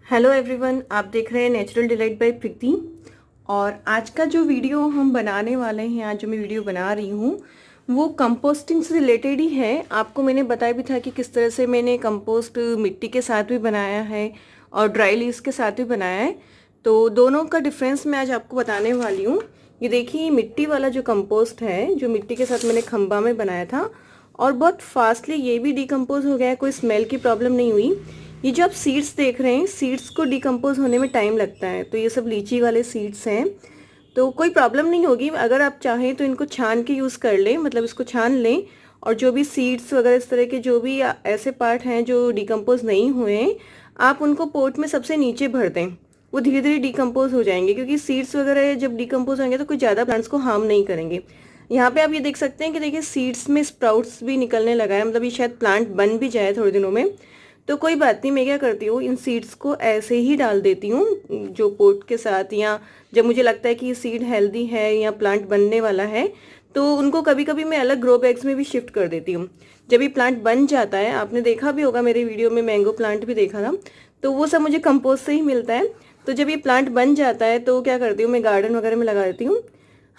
Hello everyone, आप देख रहे हैं नेचुरल डिलाइट बाय प्रीति। और आज का जो वीडियो हम बनाने वाले हैं, आज जो मैं वीडियो बना रही हूँ वो कंपोस्टिंग से रिलेटेड ही है। आपको मैंने बताया भी था कि किस तरह से मैंने कंपोस्ट मिट्टी के साथ भी बनाया है और ड्राई लीव्स के साथ भी बनाया है। तो दोनों का डिफरेंस मैं आज आपको बताने वाली हूँ। ये देखिए, मिट्टी वाला जो कंपोस्ट है, जो मिट्टी के साथ मैंने खंबा में बनाया था और बहुत फास्टली ये भी डिकम्पोज हो गया है, कोई स्मेल की प्रॉब्लम नहीं हुई। ये जो आप सीड्स देख रहे हैं, सीड्स को डिकम्पोज होने में टाइम लगता है। तो ये सब लीची वाले सीड्स हैं, तो कोई प्रॉब्लम नहीं होगी। अगर आप चाहें तो इनको छान के यूज़ कर लें, मतलब इसको छान लें और जो भी सीड्स वगैरह इस तरह के जो भी ऐसे पार्ट हैं जो डिकम्पोज नहीं हुए हैं, आप उनको पोट में सबसे नीचे भर दें। वो धीरे धीरे डिकम्पोज हो जाएंगे, क्योंकि सीड्स वगैरह जब डिकम्पोज होंगे तो कोई ज़्यादा प्लांट्स को हार्म नहीं करेंगे। यहाँ पे आप ये देख सकते हैं कि देखिए सीड्स में स्प्राउट्स भी निकलने लगा है, मतलब ये शायद प्लांट बन भी जाए थोड़े दिनों में। तो कोई बात नहीं, मैं क्या करती हूँ, इन सीड्स को ऐसे ही डाल देती हूँ जो पोट के साथ, या जब मुझे लगता है कि ये सीड हेल्दी है या प्लांट बनने वाला है तो उनको कभी कभी मैं अलग ग्रो बैग्स में भी शिफ्ट कर देती हूँ। जब ये प्लांट बन जाता है, आपने देखा भी होगा मेरे वीडियो में मैंगो प्लांट भी देखा था, तो वो सब मुझे कंपोस्ट से ही मिलता है। तो जब ये प्लांट बन जाता है तो क्या करती हूँ, मैं गार्डन वगैरह में लगा देती हूँ।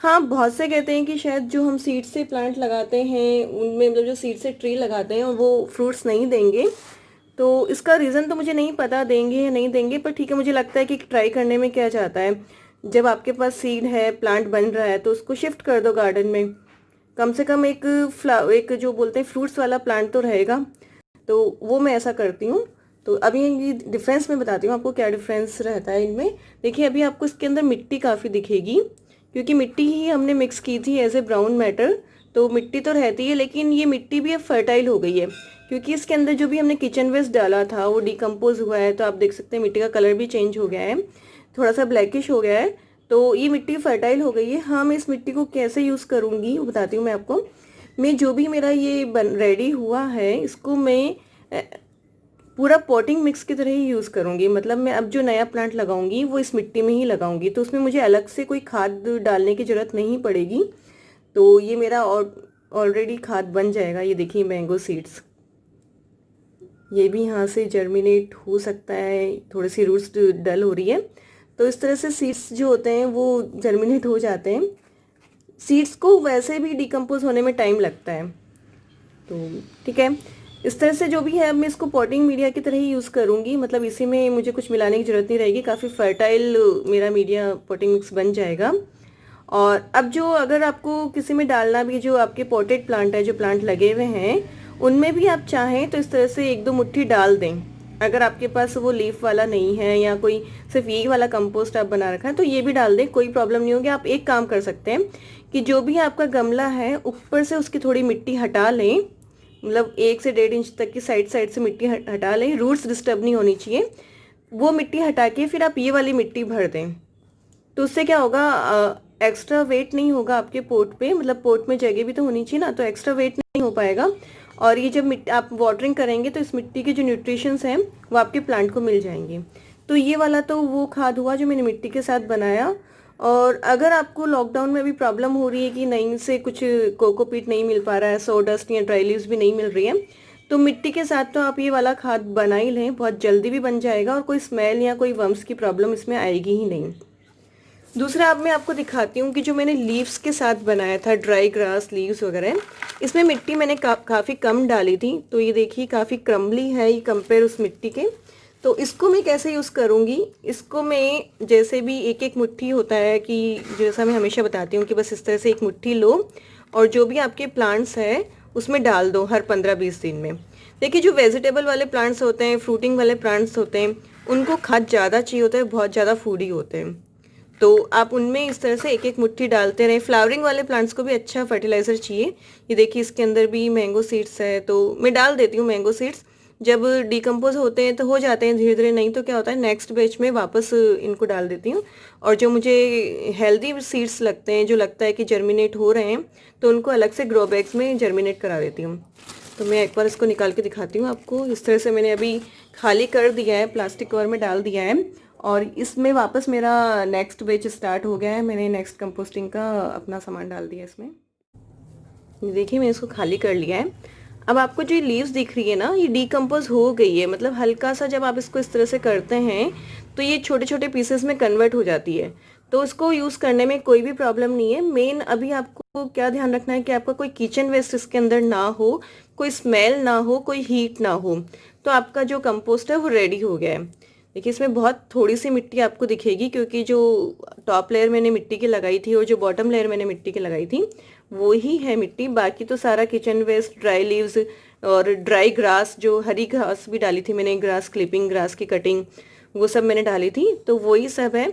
हाँ, बहुत से कहते हैं कि शायद जो हम सीड से प्लांट लगाते हैं उनमें, मतलब जो सीड से ट्री लगाते हैं वो फ्रूट्स नहीं देंगे। तो इसका रीज़न तो मुझे नहीं पता देंगे या नहीं देंगे, पर ठीक है, मुझे लगता है कि ट्राई करने में क्या जाता है। जब आपके पास सीड है, प्लांट बन रहा है, तो उसको शिफ्ट कर दो गार्डन में। कम से कम एक जो बोलते हैं फ्रूट्स वाला प्लांट तो रहेगा। तो वो मैं ऐसा करती हूँ। तो अभी ये डिफरेंस मैं बताती हूँ आपको, क्या डिफरेंस रहता है इनमें। देखिए, अभी आपको इसके अंदर मिट्टी काफ़ी दिखेगी, क्योंकि मिट्टी ही हमने मिक्स की थी एज ए ब्राउन मैटर। तो मिट्टी तो रहती है, लेकिन ये मिट्टी भी अब फर्टाइल हो गई है, क्योंकि इसके अंदर जो भी हमने किचन वेस्ट डाला था वो डिकम्पोज हुआ है। तो आप देख सकते हैं मिट्टी का कलर भी चेंज हो गया है, थोड़ा सा ब्लैकिश हो गया है। तो ये मिट्टी फर्टाइल हो गई है। हाँ, मैं इस मिट्टी को कैसे यूज़ करूँगी वो बताती हूँ मैं आपको। मैं जो भी मेरा ये बन रेडी हुआ है, इसको मैं पूरा पॉटिंग मिक्स की तरह ही यूज़ करूँगी। मतलब मैं अब जो नया प्लांट लगाऊंगी वो इस मिट्टी में ही लगाऊंगी, तो उसमें मुझे अलग से कोई खाद डालने की ज़रूरत नहीं पड़ेगी। तो ये मेरा ऑलरेडी खाद बन जाएगा। ये देखिए मैंगो सीड्स, ये भी यहाँ से जर्मिनेट हो सकता है, थोड़ी सी रूट्स डल हो रही है। तो इस तरह से सीड्स जो होते हैं वो जर्मिनेट हो जाते हैं। सीड्स को वैसे भी डिकम्पोज होने में टाइम लगता है। तो ठीक है, इस तरह से जो भी है, अब मैं इसको पॉटिंग मीडिया की तरह ही यूज़ करूँगी। मतलब इसी में मुझे कुछ मिलाने की ज़रूरत नहीं रहेगी, काफ़ी फर्टाइल मेरा मीडिया पॉटिंग मिक्स बन जाएगा। और अब जो अगर आपको किसी में डालना भी, जो आपके पॉटेड प्लांट है, जो प्लांट लगे हुए हैं, उनमें भी आप चाहें तो इस तरह से एक दो मुट्ठी डाल दें। अगर आपके पास वो लीफ वाला नहीं है या कोई सिर्फ यही वाला कंपोस्ट आप बना रखा है, तो ये भी डाल दें, कोई प्रॉब्लम नहीं होगी। आप एक काम कर सकते हैं कि जो भी आपका गमला है, ऊपर से उसकी थोड़ी मिट्टी हटा लें, मतलब 1 से 1.5 इंच तक की साइड साइड से मिट्टी हटा लें। रूट्स डिस्टर्ब नहीं होनी चाहिए। वो मिट्टी हटा के फिर आप ये वाली मिट्टी भर दें। तो उससे क्या होगा, एक्स्ट्रा वेट नहीं होगा आपके पोट पे। मतलब पोट में जगह भी तो होनी चाहिए ना, तो एक्स्ट्रा वेट नहीं हो पाएगा। और ये जब मिट्टी आप वाटरिंग करेंगे तो इस मिट्टी के जो न्यूट्रिशंस हैं वो आपके प्लांट को मिल जाएंगे। तो ये वाला तो वो खाद हुआ जो मैंने मिट्टी के साथ बनाया। और अगर आपको लॉकडाउन में भी प्रॉब्लम हो रही है कि नहीं से कुछ कोकोपीट नहीं मिल पा रहा है, सोडस्ट या ड्राई लीव्स भी नहीं मिल रही है, तो मिट्टी के साथ तो आप ये वाला खाद बना ही लें, बहुत जल्दी भी बन जाएगा और कोई स्मेल या कोई वर्म्स की प्रॉब्लम इसमें आएगी ही नहीं। दूसरा, अब मैं आपको दिखाती हूँ कि जो मैंने लीव्स के साथ बनाया था, ड्राई ग्रास लीव्स वगैरह, इसमें मिट्टी मैंने काफ़ी कम डाली थी। तो ये देखिए काफ़ी क्रम्बली है ये कंपेयर उस मिट्टी के। तो इसको मैं कैसे यूज़ करूँगी, इसको मैं जैसे भी एक एक मुट्ठी होता है, कि जैसा मैं हमेशा बताती हूँ कि बस इस तरह से एक मुट्ठी लो और जो भी आपके प्लांट्स हैं उसमें डाल दो हर 15-20 दिन में। देखिए, जो वेजिटेबल वाले प्लांट्स होते हैं, फ्रूटिंग वाले प्लांट्स होते हैं, उनको खाद ज़्यादा चाहिए होता है, बहुत ज़्यादा फूडी होते हैं। तो आप उनमें इस तरह से एक एक मुट्ठी डालते रहें। फ्लावरिंग वाले प्लांट्स को भी अच्छा फर्टिलाइज़र चाहिए। ये देखिए इसके अंदर भी मैंगो सीड्स है, तो मैं डाल देती हूँ मैंगो सीड्स। जब डिकम्पोज होते हैं तो हो जाते हैं धीरे धीरे, नहीं तो क्या होता है नेक्स्ट बैच में वापस इनको डाल देती हूँ। और जो मुझे हेल्दी सीड्स लगते हैं, जो लगता है कि जर्मिनेट हो रहे हैं, तो उनको अलग से ग्रो बैग्स में जर्मिनेट करा देती हूँ। तो मैं एक बार इसको निकाल के दिखाती हूँ आपको। इस तरह से मैंने अभी खाली कर दिया है, प्लास्टिक कवर में डाल दिया है और इसमें वापस मेरा नेक्स्ट बैच स्टार्ट हो गया है। मैंने नेक्स्ट कंपोस्टिंग का अपना सामान डाल दिया इसमें। देखिए, मैंने इसको खाली कर लिया है। अब आपको जो लीव्स दिख रही है ना, ये डीकम्पोज हो गई है, मतलब हल्का सा जब आप इसको इस तरह से करते हैं तो ये छोटे छोटे पीसेस में कन्वर्ट हो जाती है। तो उसको यूज़ करने में कोई भी प्रॉब्लम नहीं है। मेन अभी आपको क्या ध्यान रखना है कि आपका कोई किचन वेस्ट इसके अंदर ना हो, कोई स्मेल ना हो, कोई हीट ना हो, तो आपका जो कंपोस्ट है वो रेडी हो गया है। देखिए इसमें बहुत थोड़ी सी मिट्टी आपको दिखेगी, क्योंकि जो टॉप लेयर मैंने मिट्टी की लगाई थी और जो बॉटम लेयर मैंने मिट्टी की लगाई थी वो ही है मिट्टी। बाकी तो सारा किचन वेस्ट, ड्राई लीव्स और ड्राई ग्रास, जो हरी घास भी डाली थी मैंने, ग्रास क्लिपिंग, ग्रास की कटिंग, वो सब मैंने डाली थी, तो वही सब है।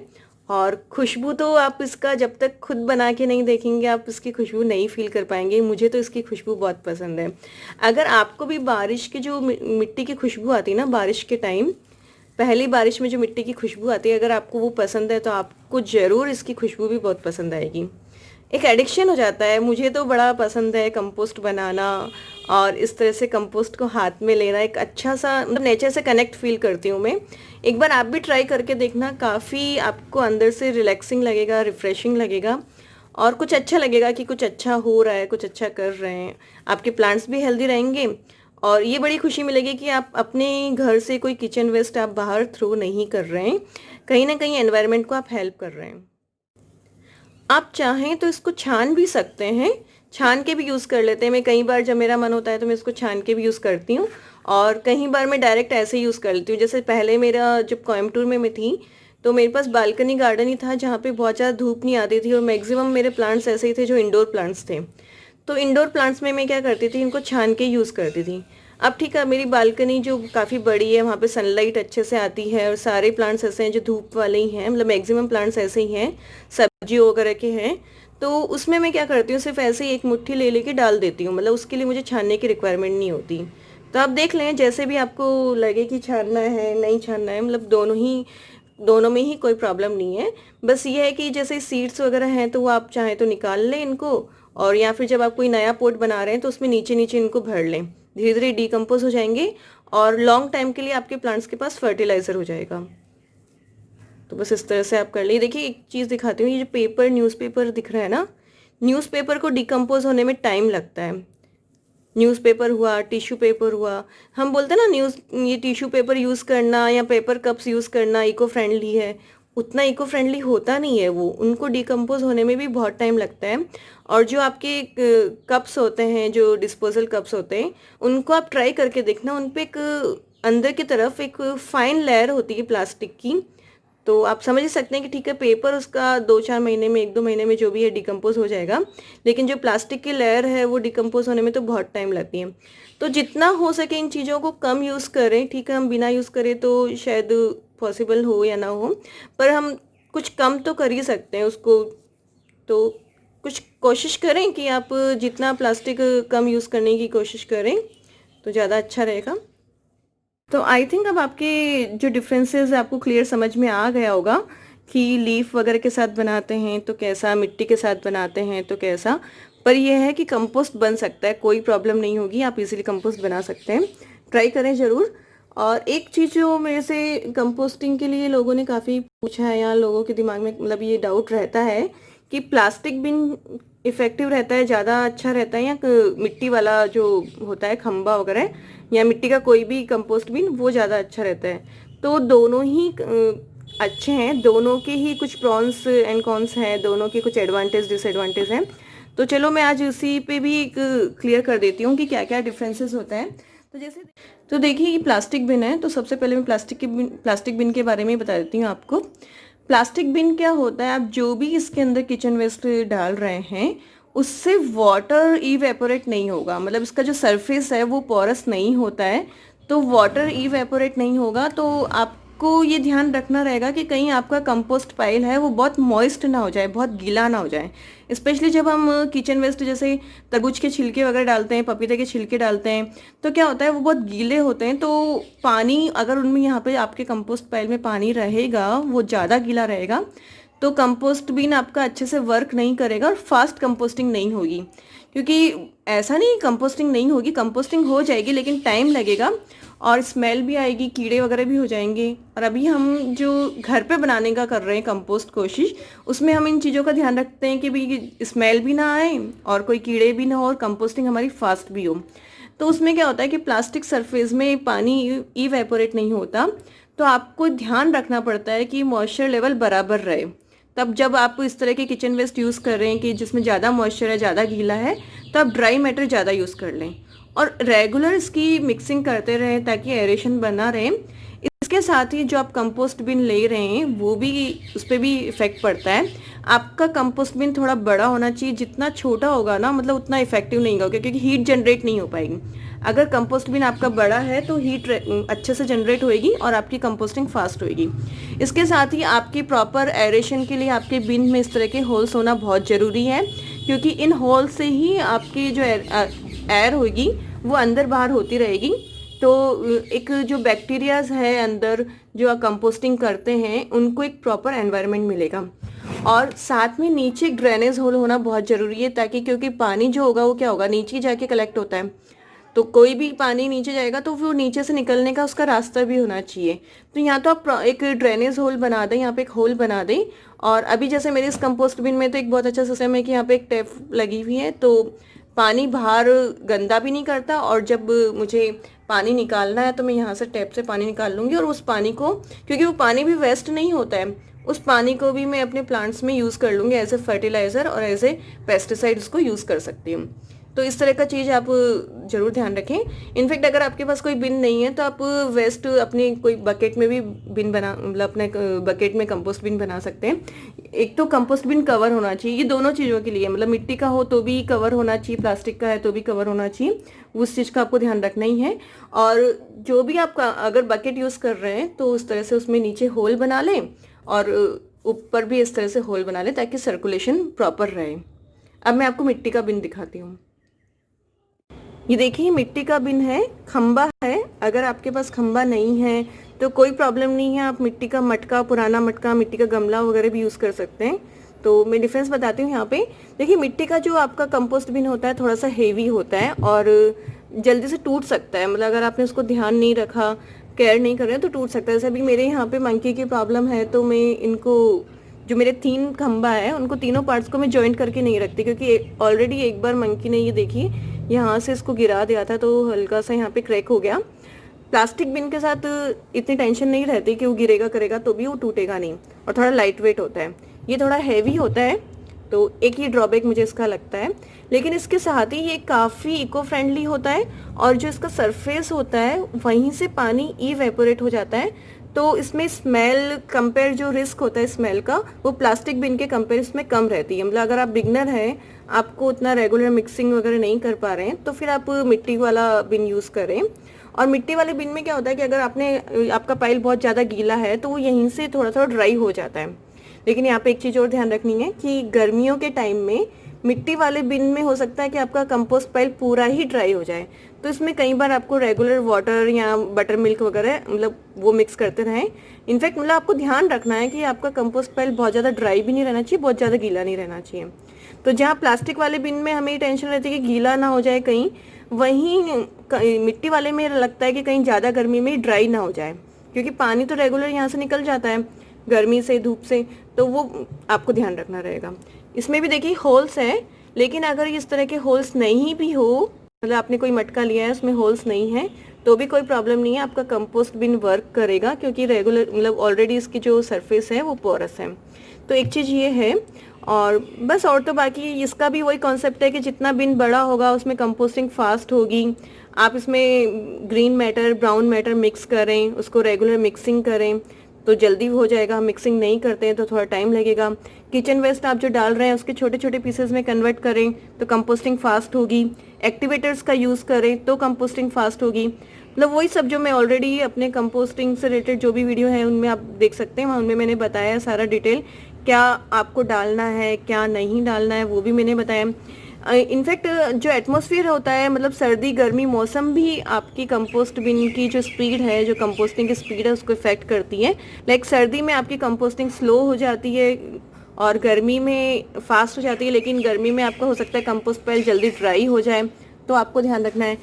और खुशबू तो आप इसका जब तक खुद बना के नहीं देखेंगे आप इसकी खुशबू नहीं फील कर पाएंगे। मुझे तो इसकी खुशबू बहुत पसंद है। अगर आपको भी बारिश की जो मिट्टी की खुशबू आती है ना, बारिश के टाइम, पहली बारिश में जो मिट्टी की खुशबू आती है, अगर आपको वो पसंद है तो आपको ज़रूर इसकी खुशबू भी बहुत पसंद आएगी। एक एडिक्शन हो जाता है। मुझे तो बड़ा पसंद है कंपोस्ट बनाना, और इस तरह से कंपोस्ट को हाथ में लेना, एक अच्छा सा मतलब नेचर से कनेक्ट फील करती हूँ मैं। एक बार आप भी ट्राई करके देखना, काफ़ी आपको अंदर से रिलैक्सिंग लगेगा, रिफ्रेशिंग लगेगा, और कुछ अच्छा लगेगा कि कुछ अच्छा हो रहा है, कुछ अच्छा कर रहे हैं। आपके प्लांट्स भी हेल्दी रहेंगे, और ये बड़ी खुशी मिलेगी कि आप अपने घर से कोई किचन वेस्ट आप बाहर थ्रो नहीं कर रहे हैं, कहीं ना कहीं एनवायरनमेंट को आप हेल्प कर रहे हैं। आप चाहें तो इसको छान भी सकते हैं, छान के भी यूज़ कर लेते हैं। मैं कई बार जब मेरा मन होता है तो मैं इसको छान के भी यूज़ करती हूँ, और कई बार मैं डायरेक्ट ऐसे यूज़ कर लेती हूँ। जैसे पहले मेरा जब कोयम्बटूर में मैं थी तो मेरे पास बालकनी गार्डन ही था जहाँ पे बहुत ज़्यादा धूप नहीं आती थी, और मैक्सिमम मेरे प्लांट्स ऐसे ही थे जो इंडोर प्लांट्स थे। तो इंडोर प्लांट्स में मैं क्या करती थी, इनको छान के यूज़ करती थी। अब ठीक है, मेरी बालकनी जो काफ़ी बड़ी है, वहाँ पे सनलाइट अच्छे से आती है, और सारे प्लांट्स ऐसे हैं जो धूप वाले ही हैं, मतलब मैक्सिमम प्लांट्स ऐसे ही हैं, सब्जी वगैरह के हैं। तो उसमें मैं क्या करती हूँ, सिर्फ ऐसे ही एक मुट्ठी ले लेके डाल देती हूँ, मतलब उसके लिए मुझे छानने की रिक्वायरमेंट नहीं होती। तो आप देख लें, जैसे भी आपको लगे कि छानना है नहीं छानना है, मतलब दोनों में ही कोई प्रॉब्लम नहीं है। बस ये है कि जैसे सीड्स वगैरह हैं तो वो आप चाहें तो निकाल लें इनको, और या फिर जब आप कोई नया पोट बना रहे हैं तो उसमें नीचे नीचे इनको भर लें, धीरे धीरे डिकम्पोज हो जाएंगे, और लॉन्ग टाइम के लिए आपके प्लांट्स के पास फर्टिलाइजर हो जाएगा। तो बस इस तरह से आप कर लीजिए। देखिए एक चीज़ दिखाती हूँ, ये जो पेपर, न्यूज़पेपर दिख रहा है ना, न्यूज़पेपर को डिकम्पोज होने में टाइम लगता है। न्यूज़पेपर हुआ, टिश्यू पेपर हुआ, हम बोलते हैं ना ये टिश्यू पेपर यूज़ करना या पेपर कप्स यूज़ करना इको फ्रेंडली है, उतना इको फ्रेंडली होता नहीं है वो। उनको डिकम्पोज होने में भी बहुत टाइम लगता है। और जो आपके कप्स होते हैं, जो डिस्पोजल कप्स होते हैं, उनको आप ट्राई करके देखना, उन पर एक अंदर की तरफ एक फाइन लेयर होती है प्लास्टिक की। तो आप समझ ही सकते हैं कि ठीक है, पेपर उसका 2-4 महीने में, 1-2 महीने में जो भी है डिकम्पोज हो जाएगा, लेकिन जो प्लास्टिक की लेयर है वो डिकम्पोज होने में तो बहुत टाइम लगती है। तो जितना हो सके इन चीज़ों को कम यूज़ करें। ठीक है, हम बिना यूज़ करें तो शायद पॉसिबल हो या ना हो, पर हम कुछ कम तो कर ही सकते हैं उसको। तो कुछ कोशिश करें कि आप जितना प्लास्टिक कम यूज़ करने की कोशिश करें तो ज़्यादा अच्छा रहेगा। तो आई थिंक अब आपके जो डिफरेंसेस है आपको क्लियर समझ में आ गया होगा कि लीफ वगैरह के साथ बनाते हैं तो कैसा, मिट्टी के साथ बनाते हैं तो कैसा। पर यह है कि कंपोस्ट बन सकता है, कोई प्रॉब्लम नहीं होगी, आप इजीली कंपोस्ट बना सकते हैं। ट्राई करें ज़रूर। और एक चीज़ जो मेरे से कंपोस्टिंग के लिए लोगों ने काफ़ी पूछा है, या लोगों के दिमाग में मतलब ये डाउट रहता है कि प्लास्टिक बिन इफ़ेक्टिव रहता है, ज़्यादा अच्छा रहता है, या मिट्टी वाला जो होता है खम्बा वगैरह, या मिट्टी का कोई भी कंपोस्ट बिन, वो ज़्यादा अच्छा रहता है। तो दोनों ही अच्छे हैं, दोनों के ही कुछ प्रॉन्स एंड कॉन्स हैं, दोनों के कुछ एडवांटेज डिसएडवांटेज हैं। तो चलो मैं आज उसी पे भी एक क्लियर कर देती हूँ कि क्या क्या डिफरेंसेस होता है। तो जैसे तो देखिए ये प्लास्टिक बिन है, तो सबसे पहले मैं प्लास्टिक बिन के बारे में बता देती हूँ आपको। प्लास्टिक बिन क्या होता है, आप जो भी इसके अंदर किचन वेस्ट डाल रहे हैं उससे वाटर इवेपोरेट नहीं होगा, मतलब इसका जो सरफेस है वो पोरस नहीं होता है, तो वाटर इवेपोरेट नहीं होगा। तो आपको ये ध्यान रखना रहेगा कि कहीं आपका कंपोस्ट पाइल है वो बहुत मॉइस्ट ना हो जाए, बहुत गीला ना हो जाए। स्पेशली जब हम किचन वेस्ट जैसे तरबूज के छिलके वगैरह डालते हैं, पपीते के छिलके डालते हैं, तो क्या होता है वो बहुत गीले होते हैं, तो पानी अगर उनमें यहाँ पे आपके कंपोस्ट पाइल में पानी रहेगा, वो ज़्यादा गीला रहेगा, तो कंपोस्ट बिन आपका अच्छे से वर्क नहीं करेगा और फास्ट कंपोस्टिंग नहीं होगी। क्योंकि ऐसा नहीं कंपोस्टिंग नहीं होगी, कंपोस्टिंग हो जाएगी, लेकिन टाइम लगेगा और स्मेल भी आएगी, कीड़े वगैरह भी हो जाएंगे। और अभी हम जो घर पे बनाने का कर रहे हैं कंपोस्ट कोशिश, उसमें हम इन चीज़ों का ध्यान रखते हैं कि भी स्मेल भी ना आए और कोई कीड़े भी ना हो और कंपोस्टिंग हमारी फास्ट भी हो। तो उसमें क्या होता है कि प्लास्टिक सरफेस में पानी इवेपोरेट नहीं होता, तो आपको ध्यान रखना पड़ता है कि मॉइस्चर लेवल बराबर रहे। तब जब आप इस तरह के किचन वेस्ट यूज़ कर रहे हैं कि जिसमें ज़्यादा मॉइस्चर है, ज़्यादा गीला है, तो आप ड्राई मैटर ज़्यादा यूज़ कर लें और रेगुलर इसकी मिक्सिंग करते रहें ताकि एरेशन बना रहे। इसके साथ ही जो आप कंपोस्ट बिन ले रहे हैं वो भी, उस पर भी इफेक्ट पड़ता है। आपका कंपोस्ट बिन थोड़ा बड़ा होना चाहिए, जितना छोटा होगा ना मतलब उतना इफेक्टिव नहीं होगा, क्योंकि हीट जनरेट नहीं हो पाएगी। अगर कंपोस्ट बिन आपका बड़ा है तो हीट अच्छे से जनरेट होएगी और आपकी कंपोस्टिंग फास्ट होएगी। इसके साथ ही आपकी प्रॉपर एरेशन के लिए आपके बिन में इस तरह के होल्स होना बहुत ज़रूरी है, क्योंकि इन होल से ही आपकी जो एयर होगी वो अंदर बाहर होती रहेगी। तो एक जो बैक्टीरियाज है अंदर जो कंपोस्टिंग करते हैं उनको एक प्रॉपर एनवायरनमेंट मिलेगा। और साथ में नीचे ड्रेनेज होल होना बहुत ज़रूरी है, ताकि क्योंकि पानी जो होगा वो क्या होगा, नीचे जाके कलेक्ट होता है, तो कोई भी पानी नीचे जाएगा तो वो नीचे से निकलने का उसका रास्ता भी होना चाहिए। तो यहाँ तो आप एक ड्रेनेज होल बना दें, यहाँ पे एक होल बना दें। और अभी जैसे मेरे इस कंपोस्ट बिन में तो एक बहुत अच्छा सिस्टम है कि यहाँ पे एक टैप लगी हुई है, तो पानी बाहर गंदा भी नहीं करता, और जब मुझे पानी निकालना है तो मैं यहाँ से टैप से पानी निकाल लूँगी, और उस पानी को, क्योंकि वो पानी भी वेस्ट नहीं होता है, उस पानी को भी मैं अपने प्लांट्स में यूज़ कर लूँगी एज ए फर्टिलाइज़र और एज ए पेस्टिसाइड उसको यूज़ कर सकती हूँ। तो इस तरह का चीज़ आप ज़रूर ध्यान रखें। इनफैक्ट अगर आपके पास कोई बिन नहीं है तो आप वेस्ट अपनी कोई बकेट में भी बिन बना, मतलब अपने बकेट में कंपोस्ट बिन बना सकते हैं। एक तो कंपोस्ट बिन कवर होना चाहिए, ये दोनों चीज़ों के लिए, मतलब मिट्टी का हो तो भी कवर होना चाहिए, प्लास्टिक का है तो भी कवर होना चाहिए, उस चीज़ का आपको ध्यान रखना ही है। और जो भी आप अगर बकेट यूज़ कर रहे हैं तो उस तरह से उसमें नीचे होल बना लें और ऊपर भी इस तरह से होल बना लें ताकि सर्कुलेशन प्रॉपर रहे। अब मैं आपको मिट्टी का बिन दिखाती हूँ। ये देखिए मिट्टी का बिन है, खंबा है। अगर आपके पास खंबा नहीं है तो कोई प्रॉब्लम नहीं है, आप मिट्टी का मटका, पुराना मटका, मिट्टी का गमला वगैरह भी यूज़ कर सकते हैं। तो मैं डिफरेंस बताती हूँ यहाँ पे। देखिए मिट्टी का जो आपका कंपोस्ट बिन होता है थोड़ा सा हेवी होता है और जल्दी से टूट सकता है, मतलब अगर आपने उसको ध्यान नहीं रखा, केयर नहीं कर रहे हैं तो टूट सकता है। जैसे अभी मेरे यहाँ पे मंकी की प्रॉब्लम है, तो मैं इनको, जो मेरे 3 खंबा है उनको तीनों पार्ट्स को मैं जॉइंट करके नहीं रखती, क्योंकि ऑलरेडी एक बार मंकी ने, ये देखिए यहाँ से इसको गिरा दिया था तो हल्का सा यहाँ पे क्रैक हो गया। प्लास्टिक बिन के साथ इतनी टेंशन नहीं रहती कि वो गिरेगा करेगा तो भी वो टूटेगा नहीं, और थोड़ा लाइट वेट होता है। ये थोड़ा हैवी होता है, तो एक ही ड्रॉबैक मुझे इसका लगता है। लेकिन इसके साथ ही ये काफ़ी इको फ्रेंडली होता है, और जो इसका सरफेस होता है वहीं से पानी इवेपोरेट हो जाता है, तो इसमें स्मेल कंपेयर, जो रिस्क होता है स्मेल का, वो प्लास्टिक बिन के कंपेयर इसमें कम रहती है। मतलब अगर आप बिगनर हैं, आपको उतना रेगुलर मिक्सिंग वगैरह नहीं कर पा रहे हैं, तो फिर आप मिट्टी वाला बिन यूज़ करें। और मिट्टी वाले बिन में क्या होता है कि अगर आपका पाइल बहुत ज़्यादा गीला है तो वो यहीं से थोड़ा थोड़ा ड्राई हो जाता है। लेकिन यहाँ पे एक चीज़ और ध्यान रखनी है कि गर्मियों के टाइम में मिट्टी वाले बिन में हो सकता है कि आपका कंपोस्ट पाइल पूरा ही ड्राई हो जाए, तो इसमें कई बार आपको रेगुलर वाटर या बटर मिल्क वगैरह मतलब वो मिक्स करते रहें। इनफैक्ट मतलब आपको ध्यान रखना है कि आपका कंपोस्ट पाइल बहुत ज़्यादा ड्राई भी नहीं रहना चाहिए, बहुत ज़्यादा गीला नहीं रहना चाहिए। तो जहाँ प्लास्टिक वाले बिन में हमें टेंशन रहती है कि गीला ना हो जाए कहीं, वहीं मिट्टी वाले में लगता है कि कहीं ज़्यादा गर्मी में ड्राई ना हो जाए, क्योंकि पानी तो रेगुलर यहाँ से निकल जाता है गर्मी से, धूप से, तो वो आपको ध्यान रखना रहेगा। इसमें भी देखिए होल्स हैं, लेकिन अगर इस तरह के होल्स नहीं भी हो, मतलब आपने कोई मटका लिया है उसमें होल्स नहीं है, तो भी कोई प्रॉब्लम नहीं है, आपका कंपोस्ट बिन वर्क करेगा, क्योंकि रेगुलर मतलब ऑलरेडी इसकी जो सरफेस है वो पोरस है। तो एक चीज़ ये है, और बस, और तो बाकी इसका भी वही कॉन्सेप्ट है कि जितना बिन बड़ा होगा उसमें कंपोस्टिंग फास्ट होगी। आप इसमें green matter, brown matter mix करें, उसको रेगुलर मिक्सिंग करें तो जल्दी हो जाएगा। मिक्सिंग नहीं करते हैं तो थोड़ा टाइम लगेगा। किचन वेस्ट आप जो डाल रहे हैं उसके छोटे छोटे पीसेस में कन्वर्ट करें तो कंपोस्टिंग फास्ट होगी। एक्टिवेटर्स का यूज़ करें तो कंपोस्टिंग फास्ट होगी। मतलब वही सब जो मैं ऑलरेडी अपने कंपोस्टिंग से रिलेटेड जो भी वीडियो है उनमें आप देख सकते हैं, उनमें मैंने बताया सारा डिटेल, क्या आपको डालना है क्या नहीं डालना है वो भी मैंने बताया। इनफैक्ट जो एटमॉस्फेयर होता है, मतलब सर्दी गर्मी मौसम भी आपकी कंपोस्ट बिन की जो स्पीड है, जो कंपोस्टिंग की स्पीड है उसको इफेक्ट करती है। लाइक सर्दी में आपकी कंपोस्टिंग स्लो हो जाती है और गर्मी में फास्ट हो जाती है, लेकिन गर्मी में आपका हो सकता है कंपोस्ट पाइल जल्दी ड्राई हो जाए, तो आपको ध्यान रखना है।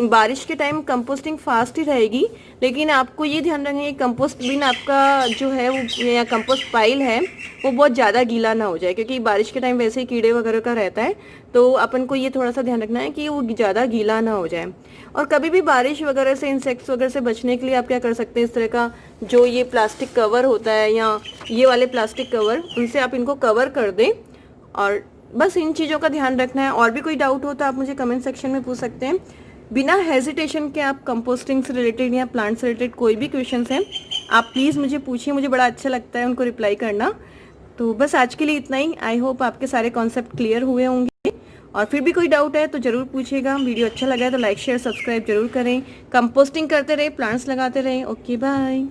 बारिश के टाइम कंपोस्टिंग फास्ट ही रहेगी, लेकिन आपको ये ध्यान रखना है कि कंपोस्ट बिन आपका जो है वो या कंपोस्ट पाइल है वो बहुत ज़्यादा गीला ना हो जाए, क्योंकि बारिश के टाइम वैसे ही कीड़े वगैरह का रहता है, तो अपन को ये थोड़ा सा ध्यान रखना है कि वो ज़्यादा गीला ना हो जाए। और कभी भी बारिश वगैरह से, इंसेक्ट्स वगैरह से बचने के लिए आप क्या कर सकते हैं, इस तरह का जो ये प्लास्टिक कवर होता है या ये वाले प्लास्टिक कवर, उनसे आप इनको कवर कर दें। और बस इन चीज़ों का ध्यान रखना है। और भी कोई डाउट हो तो आप मुझे कमेंट सेक्शन में पूछ सकते हैं। बिना हेजिटेशन के आप कंपोस्टिंग से रिलेटेड या प्लांट से रिलेटेड कोई भी क्वेश्चंस हैं आप प्लीज़ मुझे पूछिए, मुझे बड़ा अच्छा लगता है उनको रिप्लाई करना। तो बस आज के लिए इतना ही। आई होप आपके सारे कॉन्सेप्ट क्लियर हुए होंगे, और फिर भी कोई डाउट है तो ज़रूर पूछिएगा। वीडियो अच्छा लगा है तो लाइक शेयर सब्सक्राइब जरूर करें। कंपोस्टिंग करते रहे, प्लांट्स लगाते रहें। Okay bye.